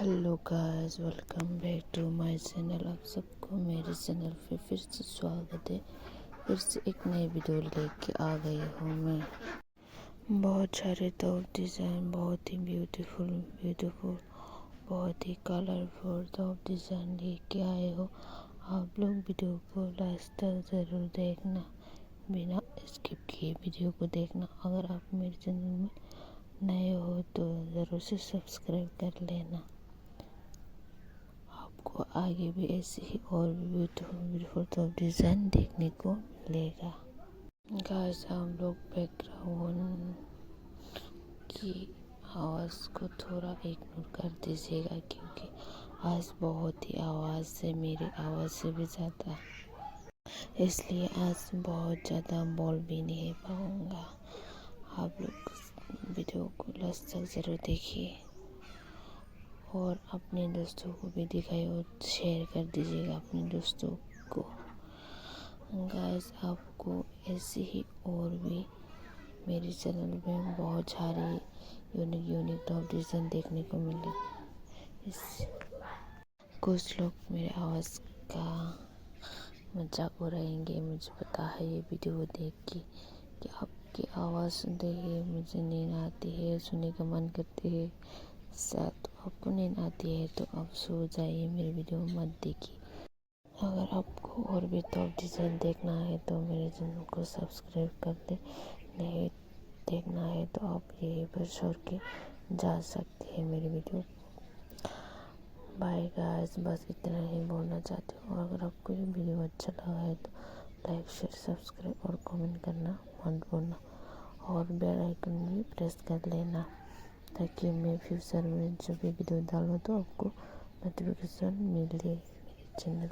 Hello guys, welcome back to my channel. आप सबको मेरे चैनल पे फिर से स्वागत है। फिर से एक नई वीडियो लेके आ गई हूँ मैं। बहुत सारे टॉप डिज़ाइन, बहुत ही ब्यूटीफुल बहुत ही कलरफुल टॉप डिज़ाइन लेके आए हो। आप लोग वीडियो को लास्ट तक ज़रूर देखना, बिना स्किप किए वीडियो को देखना। अगर आप मेरे चैनल में नए हो तो ज़रूर से सब्सक्राइब कर लेना। आपको आगे भी ऐसे ही और भी ब्यूटीफुल टॉप डिज़ाइन देखने को मिलेगा। गाइस, हम लोग बैकग्राउंड की आवाज़ को थोड़ा इग्नोर कर दीजिएगा, क्योंकि आज बहुत ही आवाज़ से, मेरी आवाज़ से भी ज़्यादा, इसलिए आज बहुत ज़्यादा बोल भी नहीं पाऊँगा। आप लोग वीडियो को लास्ट तक ज़रूर देखिए और अपने दोस्तों को भी दिखाइए और शेयर कर दीजिएगा अपने दोस्तों को। गाइस, आपको ऐसे ही और भी मेरे चैनल में बहुत सारे यूनिक टॉप डिज़ाइन देखने को मिले। कुछ लोग मेरे आवाज़ का मजाक उड़ाएंगे, मुझे पता है ये वीडियो देख के कि आपकी आवाज़ सुनते ही मुझे नींद आती है, सुनने का मन करते है। शायद आपको नींद आती है तो आप सो जाइए, मेरी वीडियो मत देखिए। अगर आपको और भी टॉप डिज़ाइन देखना है तो मेरे चैनल को सब्सक्राइब कर दे। नहीं देखना है तो आप यहीं पर छोड़ के जा सकते हैं मेरी वीडियो। बाय गाइस, बस इतना ही बोलना चाहती हूँ। अगर आपको ये वीडियो अच्छा लगा है तो लाइक, शेयर, सब्सक्राइब और कमेंट करना मत भूलना, और बेल आइकन भी प्रेस कर लेना, ताकि मैं फ्यूचर में जो भी वीडियो डालूँ तो आपको नोटिफिकेशन मिले मेरे चैनल